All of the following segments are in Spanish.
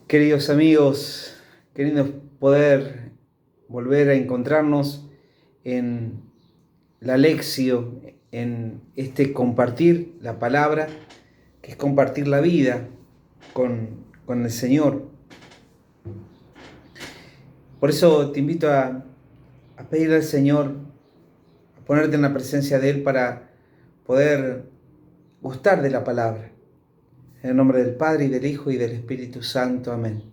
Queridos amigos, queriendo poder volver a encontrarnos en la lección, en este compartir la palabra, que es compartir la vida con el Señor. Por eso te invito a pedirle al Señor, a ponerte en la presencia de Él para poder gustar de la palabra. En el nombre del Padre, y del Hijo, y del Espíritu Santo. Amén.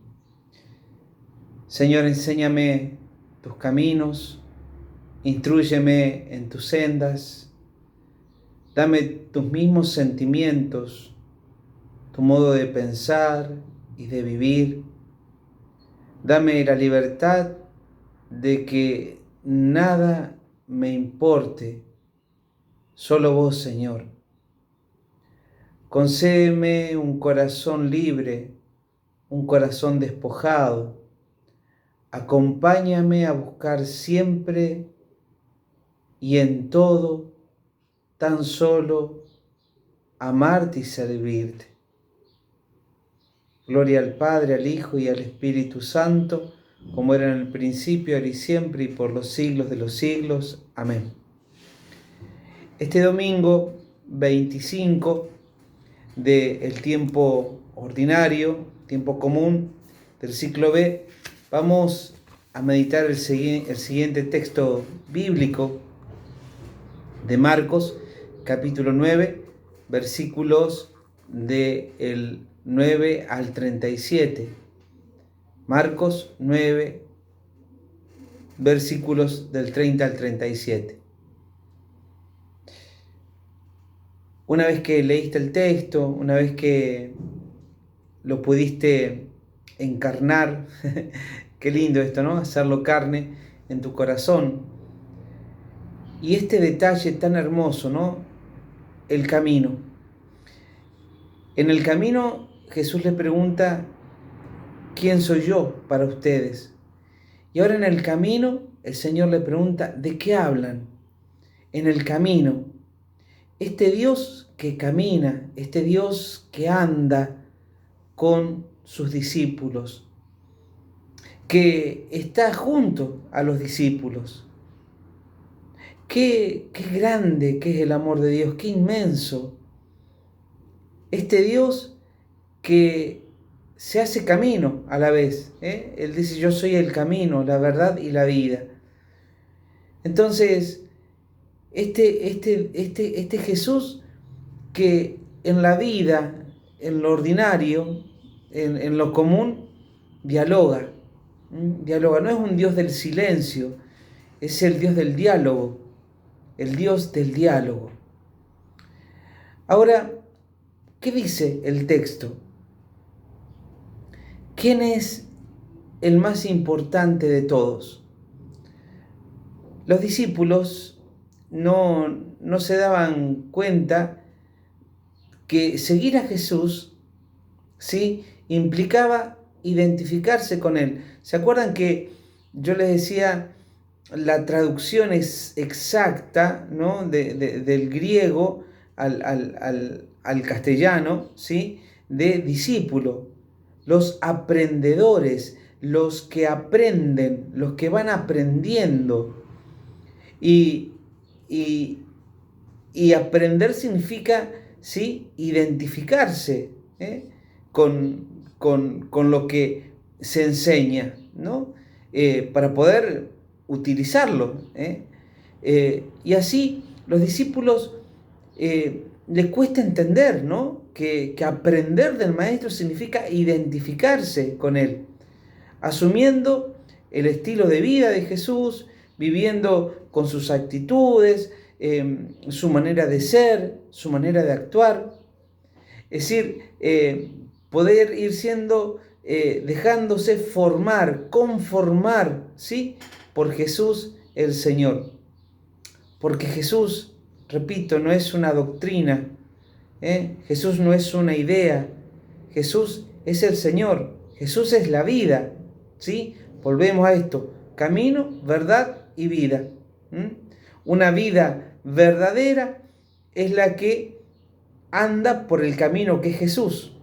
Señor, enséñame tus caminos, instrúyeme en tus sendas, dame tus mismos sentimientos, tu modo de pensar y de vivir. Dame la libertad de que nada me importe, solo vos, Señor. Concédeme un corazón libre, un corazón despojado. Acompáñame a buscar siempre y en todo tan solo amarte y servirte. Gloria al Padre, al Hijo y al Espíritu Santo, como era en el principio, ahora y siempre, y por los siglos de los siglos. Amén. Este domingo 25 del tiempo ordinario, tiempo común del ciclo B, vamos a meditar el siguiente texto bíblico de Marcos, capítulo 9, versículos del 9 al 37. Marcos 9, versículos del 30 al 37. Una vez que leíste el texto, una vez que lo pudiste encarnar, qué lindo esto, ¿no? Hacerlo carne en tu corazón. Y este detalle tan hermoso, ¿no? El camino. En el camino Jesús le pregunta, ¿quién soy yo para ustedes? Y ahora en el camino el Señor le pregunta, ¿de qué hablan? En el camino. Este Dios que camina, este Dios que anda con sus discípulos, que está junto a los discípulos. Qué grande que es el amor de Dios, qué inmenso. Este Dios que se hace camino a la vez. Él dice, yo soy el camino, la verdad y la vida. Entonces, este Jesús que en la vida, en lo ordinario, en lo común, dialoga. Dialoga. No es un Dios del silencio, es el Dios del diálogo. El Dios del diálogo. Ahora, ¿qué dice el texto? ¿Quién es el más importante de todos? Los discípulos no se daban cuenta que seguir a Jesús, ¿sí?, implicaba identificarse con Él. ¿Se acuerdan que yo les decía, la traducción es exacta, ¿no?, del griego al castellano, ¿sí?, de discípulo? Los aprendedores, los que aprenden, los que van aprendiendo. Y, y, y aprender significa, ¿sí?, identificarse con lo que se enseña, ¿no? Para poder utilizarlo. Y así los discípulos les cuesta entender, ¿no?, que aprender del maestro significa identificarse con él, asumiendo el estilo de vida de Jesús, viviendo con sus actitudes, su manera de ser, su manera de actuar. Es decir, poder ir siendo, dejándose formar, conformar, ¿sí?, por Jesús el Señor. Porque Jesús, repito, no es una doctrina, Jesús no es una idea, Jesús es el Señor, Jesús es la vida, ¿sí? Volvemos a esto, camino, verdad y vida. Una vida verdadera es la que anda por el camino que es Jesús.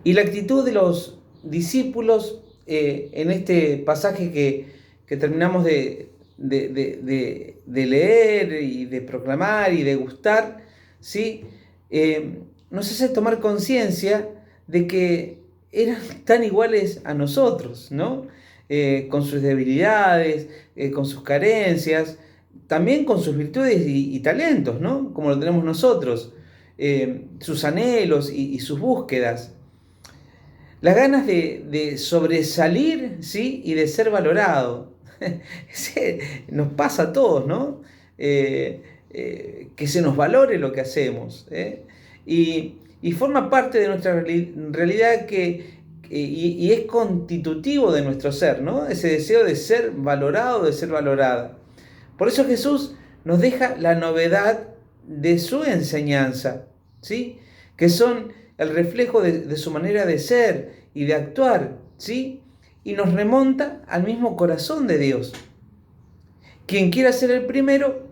Y la actitud de los discípulos en este pasaje que terminamos de leer y de proclamar y de gustar, ¿sí? Nos hace tomar conciencia de que eran tan iguales a nosotros, ¿no? Con sus debilidades, con sus carencias, también con sus virtudes y talentos, ¿no? Como lo tenemos nosotros, sus anhelos y sus búsquedas. Las ganas de sobresalir, ¿sí? Y de ser valorado. Nos pasa a todos, ¿no? Que se nos valore lo que hacemos. Y forma parte de nuestra realidad y es constitutivo de nuestro ser, ¿no? Ese deseo de ser valorado, de ser valorada. Por eso Jesús nos deja la novedad de su enseñanza, ¿sí? Que son el reflejo de su manera de ser y de actuar, ¿sí? Y nos remonta al mismo corazón de Dios. Quien quiera ser el primero,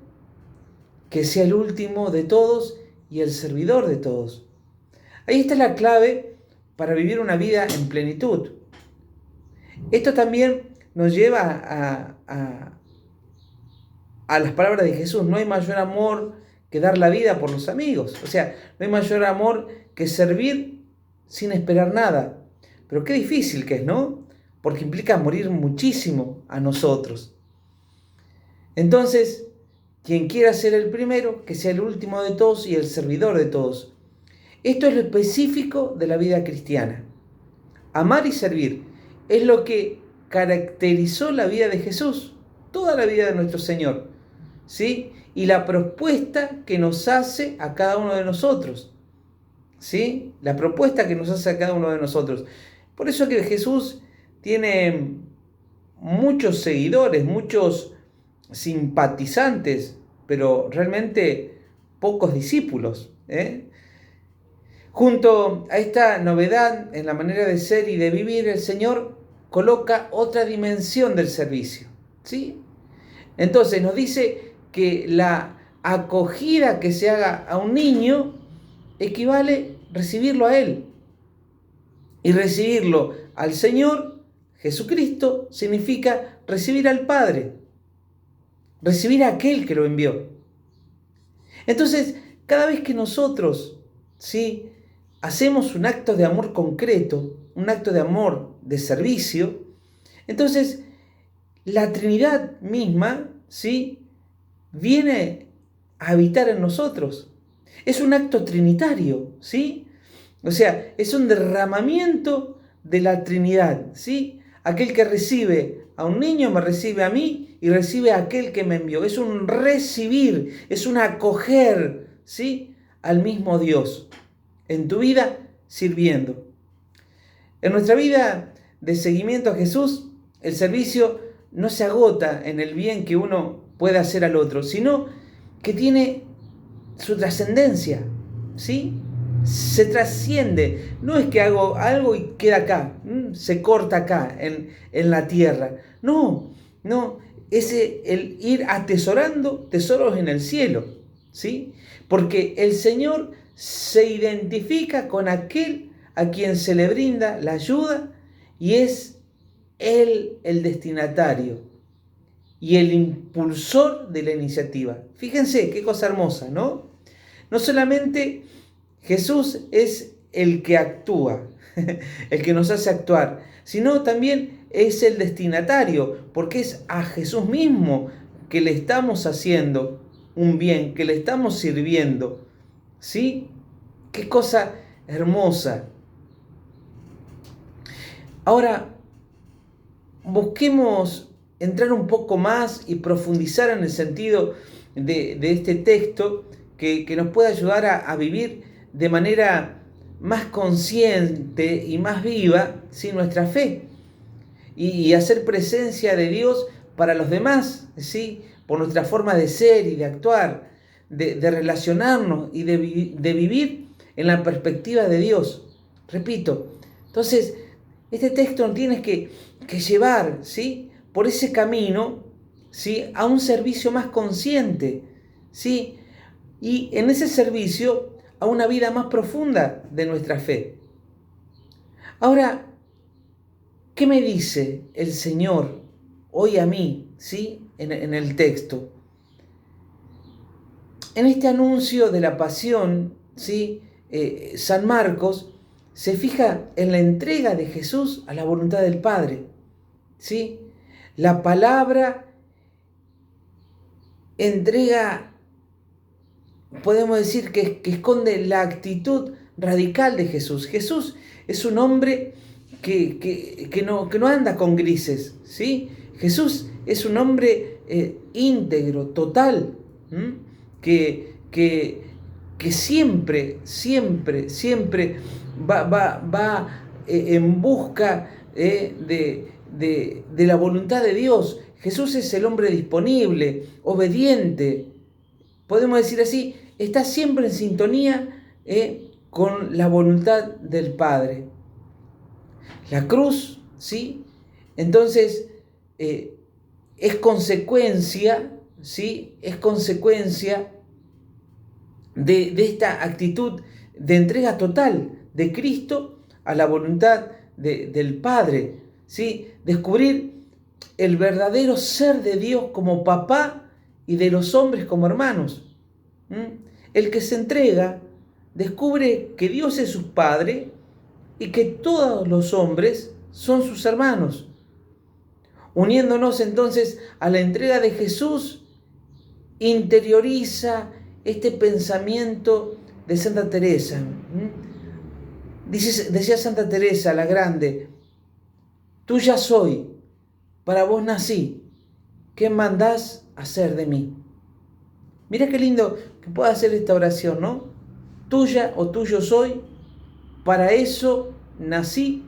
que sea el último de todos y el servidor de todos. Ahí está la clave para vivir una vida en plenitud. Esto también nos lleva a las palabras de Jesús: no hay mayor amor que dar la vida por los amigos. O sea, no hay mayor amor que servir sin esperar nada. Pero qué difícil que es, ¿no? Porque implica morir muchísimo a nosotros. Entonces, quien quiera ser el primero, que sea el último de todos y el servidor de todos. Esto es lo específico de la vida cristiana. Amar y servir es lo que caracterizó la vida de Jesús, toda la vida de nuestro Señor, ¿sí? Y la propuesta que nos hace a cada uno de nosotros, ¿sí? La propuesta que nos hace a cada uno de nosotros. Por eso que Jesús tiene muchos seguidores, muchos simpatizantes, pero realmente pocos discípulos, Junto a esta novedad en la manera de ser y de vivir, el Señor coloca otra dimensión del servicio, ¿sí? Entonces nos dice que la acogida que se haga a un niño equivale a recibirlo a Él. Y recibirlo al Señor Jesucristo significa recibir al Padre, recibir a aquel que lo envió. Entonces, cada vez que nosotros, ¿sí?, hacemos un acto de amor concreto, un acto de amor de servicio, entonces la Trinidad misma, ¿sí?, viene a habitar en nosotros. Es un acto trinitario, ¿sí? O sea, es un derramamiento de la Trinidad, ¿sí? Aquel que recibe a un niño me recibe a mí y recibe a aquel que me envió. Es un recibir, es un acoger, ¿sí?, al mismo Dios. En tu vida, sirviendo. En nuestra vida de seguimiento a Jesús, el servicio no se agota en el bien que uno puede hacer al otro, sino que tiene su trascendencia, ¿sí? Se trasciende. No es que hago algo y queda acá, se corta acá, en la tierra. No, es el ir atesorando tesoros en el cielo, ¿sí? Porque el Señor se identifica con aquel a quien se le brinda la ayuda y es Él el destinatario y el impulsor de la iniciativa. Fíjense qué cosa hermosa, ¿no? No solamente Jesús es el que actúa, el que nos hace actuar, sino también es el destinatario, porque es a Jesús mismo que le estamos haciendo un bien, que le estamos sirviendo. ¿Sí? Qué cosa hermosa. Ahora, busquemos entrar un poco más y profundizar en el sentido de este texto que nos puede ayudar a vivir de manera más consciente y más viva, ¿sí?, nuestra fe y hacer presencia de Dios para los demás, ¿sí?, por nuestra forma de ser y de actuar, de relacionarnos y de vivir en la perspectiva de Dios. Repito, entonces, este texto nos tiene que llevar, ¿sí?, por ese camino, ¿sí?, a un servicio más consciente, ¿sí?, y en ese servicio a una vida más profunda de nuestra fe. Ahora, ¿qué me dice el Señor hoy a mí, ¿sí? En el texto. En este anuncio de la pasión, ¿sí? San Marcos se fija en la entrega de Jesús a la voluntad del Padre, ¿sí? La palabra entrega, podemos decir que esconde la actitud radical de Jesús. Jesús es un hombre que no anda con grises, ¿sí? Jesús es un hombre íntegro, total, que siempre, siempre, siempre va en busca de la voluntad de Dios. Jesús es el hombre disponible, obediente, podemos decir así, está siempre en sintonía con la voluntad del Padre. La cruz, ¿sí? Entonces, es consecuencia, ¿sí? Es consecuencia de esta actitud de entrega total de Cristo a la voluntad del Padre, ¿sí? Descubrir el verdadero ser de Dios como papá y de los hombres como hermanos. El que se entrega descubre que Dios es su Padre y que todos los hombres son sus hermanos. Uniéndonos entonces a la entrega de Jesús, interioriza este pensamiento de Santa Teresa. Decía Santa Teresa la Grande: tuya soy, para vos nací, ¿qué mandás hacer de mí? Mira qué lindo que pueda hacer esta oración, ¿no? Tuya o tuyo soy, para eso nací,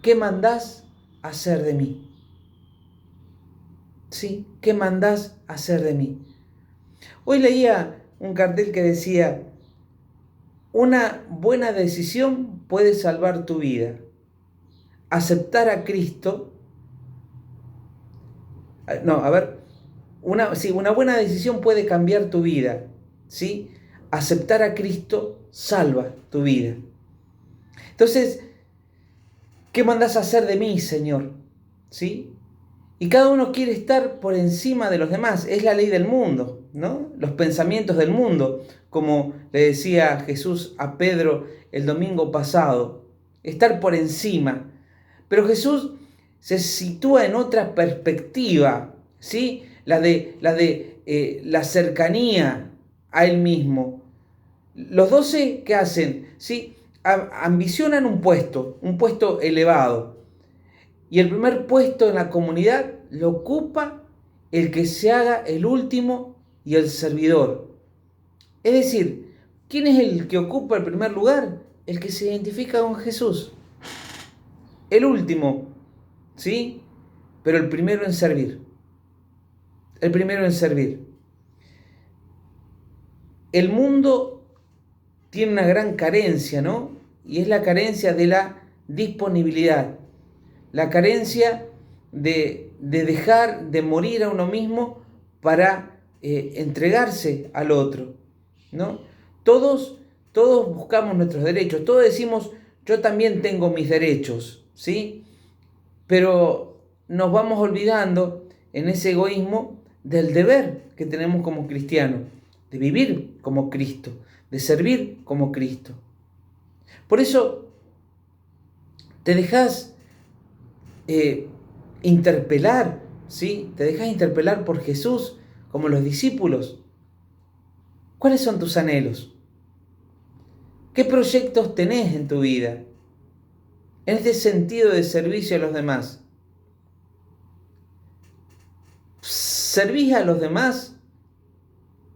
¿qué mandás hacer de mí? ¿Sí? ¿Qué mandás hacer de mí? Hoy leía un cartel que decía: una buena decisión puede salvar tu vida. Aceptar a Cristo. Una buena decisión puede cambiar tu vida, ¿sí? Aceptar a Cristo salva tu vida. Entonces, ¿qué mandás hacer de mí, Señor? ¿Sí? Y cada uno quiere estar por encima de los demás. Es la ley del mundo, ¿no? Los pensamientos del mundo, como le decía Jesús a Pedro el domingo pasado. Estar por encima. Pero Jesús se sitúa en otra perspectiva, ¿sí? La de la cercanía a Él mismo. Los 12, ¿qué hacen? ¿Sí? Ambicionan un puesto elevado. Y el primer puesto en la comunidad lo ocupa el que se haga el último y el servidor. Es decir, ¿quién es el que ocupa el primer lugar? El que se identifica con Jesús. El último, ¿sí? Pero el primero en servir. El primero en servir. El mundo tiene una gran carencia, ¿no? Y es la carencia de la disponibilidad. La carencia de dejar de morir a uno mismo para entregarse al otro, ¿no? Todos buscamos nuestros derechos, todos decimos: yo también tengo mis derechos, ¿sí? Pero nos vamos olvidando en ese egoísmo del deber que tenemos como cristianos, de vivir como Cristo, de servir como Cristo. Por eso te dejas interpelar, ¿sí? Te dejas interpelar por Jesús, como los discípulos. ¿Cuáles son tus anhelos? ¿Qué proyectos tenés en tu vida? En este sentido de servicio a los demás. ¿Servís a los demás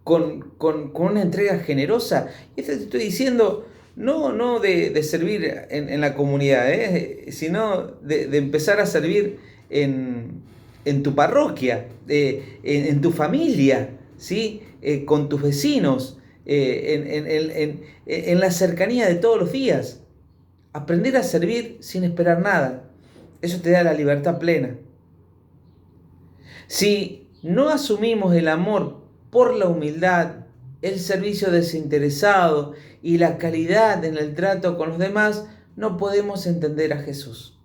con una entrega generosa? Y esto te estoy diciendo no de servir en la comunidad, sino de empezar a servir en tu parroquia, en tu familia, ¿sí? Con tus vecinos, en la cercanía de todos los días. Aprender a servir sin esperar nada. Eso te da la libertad plena. Si no asumimos el amor por la humildad, el servicio desinteresado y la calidad en el trato con los demás, no podemos entender a Jesús.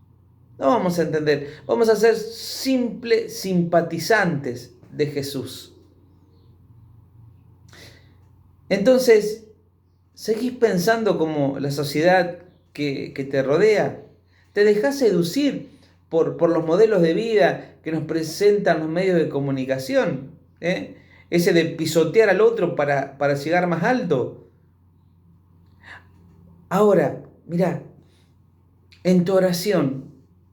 No vamos a entender, vamos a ser simples simpatizantes de Jesús. Entonces, ¿seguís pensando como la sociedad que te rodea? ¿Te dejás seducir por los modelos de vida que nos presentan los medios de comunicación? Ese de pisotear al otro para llegar más alto. Ahora, mirá, en tu oración,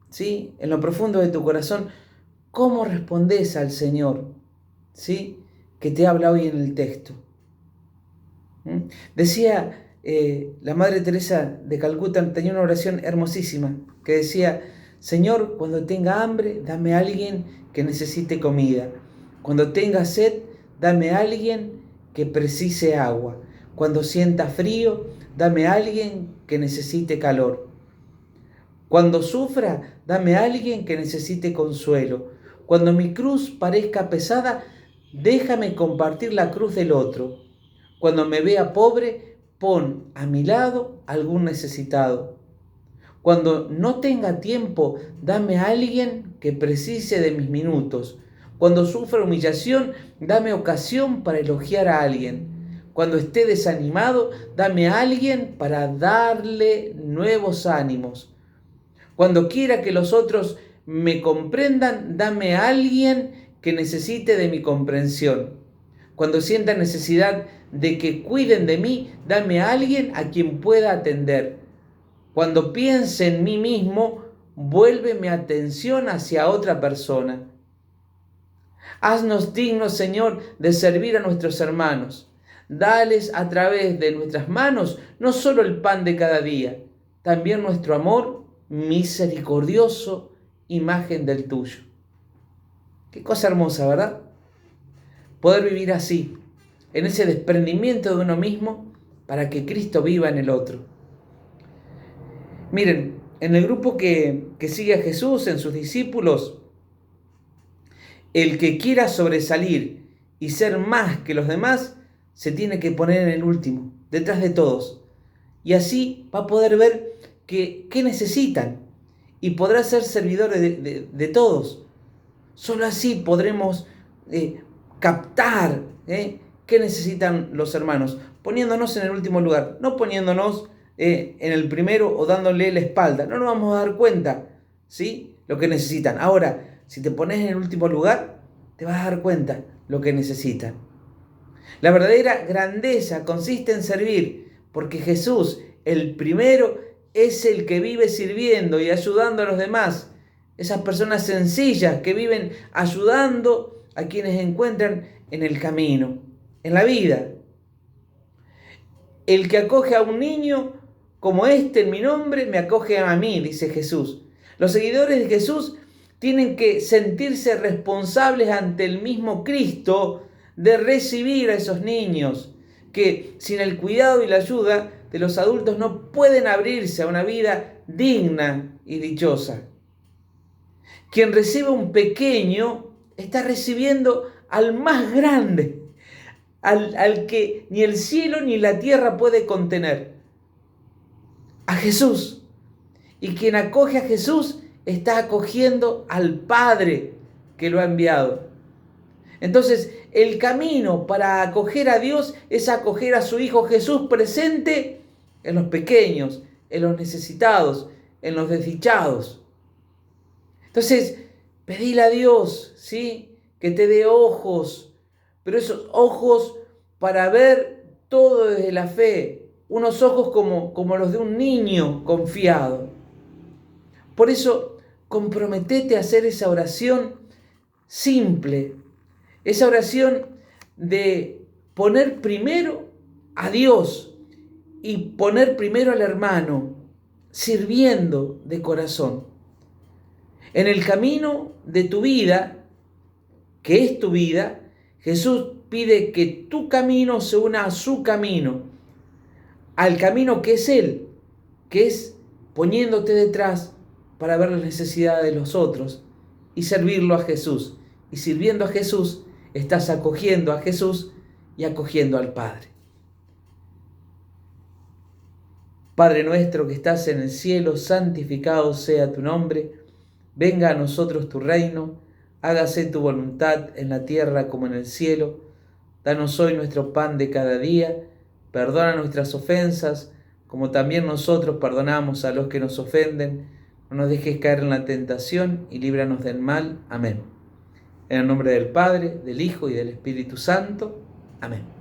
¿sí? En lo profundo de tu corazón, ¿cómo respondes al Señor? ¿Sí? Que te habla hoy en el texto. Decía la Madre Teresa de Calcuta, tenía una oración hermosísima, que decía: Señor, cuando tenga hambre, dame a alguien que necesite comida. Cuando tenga sed, dame a alguien que precise agua. Cuando sienta frío, dame a alguien que necesite calor. Cuando sufra, dame a alguien que necesite consuelo. Cuando mi cruz parezca pesada, déjame compartir la cruz del otro. Cuando me vea pobre, pon a mi lado algún necesitado. Cuando no tenga tiempo, dame a alguien que precise de mis minutos. Cuando sufra humillación, dame ocasión para elogiar a alguien. Cuando esté desanimado, dame a alguien para darle nuevos ánimos. Cuando quiera que los otros me comprendan, dame a alguien que necesite de mi comprensión. Cuando sienta necesidad de que cuiden de mí, dame a alguien a quien pueda atender. Cuando piense en mí mismo, vuelve mi atención hacia otra persona. Haznos dignos, Señor, de servir a nuestros hermanos. Dales a través de nuestras manos no solo el pan de cada día, también nuestro amor misericordioso, imagen del tuyo. Qué cosa hermosa, ¿verdad? Poder vivir así, en ese desprendimiento de uno mismo para que Cristo viva en el otro. Miren, en el grupo que sigue a Jesús, en sus discípulos, el que quiera sobresalir y ser más que los demás, se tiene que poner en el último, detrás de todos. Y así va a poder ver qué necesitan y podrá ser servidor de todos. Solo así podremos captar qué necesitan los hermanos, poniéndonos en el último lugar, no poniéndonos en el primero o dándole la espalda. No nos vamos a dar cuenta, ¿sí?, lo que necesitan. Ahora, si te pones en el último lugar, te vas a dar cuenta lo que necesitan. La verdadera grandeza consiste en servir, porque Jesús, el primero, es el que vive sirviendo y ayudando a los demás. Esas personas sencillas que viven ayudando a quienes encuentran en el camino, en la vida. El que acoge a un niño como este en mi nombre, me acoge a mí, dice Jesús. Los seguidores de Jesús tienen que sentirse responsables ante el mismo Cristo de recibir a esos niños, que sin el cuidado y la ayuda de los adultos no pueden abrirse a una vida digna y dichosa. Quien recibe a un pequeño está recibiendo al más grande, al que ni el cielo ni la tierra puede contener, a Jesús. Y quien acoge a Jesús está acogiendo al Padre que lo ha enviado. Entonces, el camino para acoger a Dios es acoger a su Hijo Jesús presente en los pequeños, en los necesitados, en los desdichados. Entonces, pedile a Dios, ¿sí?, que te dé ojos, pero esos ojos para ver todo desde la fe, unos ojos como los de un niño confiado. Por eso, comprometete a hacer esa oración simple, esa oración de poner primero a Dios y poner primero al hermano, sirviendo de corazón. En el camino de tu vida, que es tu vida, Jesús pide que tu camino se una a su camino, al camino que es Él, que es poniéndote detrás para ver las necesidades de los otros y servirlo a Jesús. Y sirviendo a Jesús, estás acogiendo a Jesús y acogiendo al Padre. Padre nuestro que estás en el cielo, santificado sea tu nombre. Venga a nosotros tu reino. Hágase tu voluntad en la tierra como en el cielo. Danos hoy nuestro pan de cada día. Perdona nuestras ofensas, como también nosotros perdonamos a los que nos ofenden. No nos dejes caer en la tentación y líbranos del mal. Amén. En el nombre del Padre, del Hijo y del Espíritu Santo. Amén.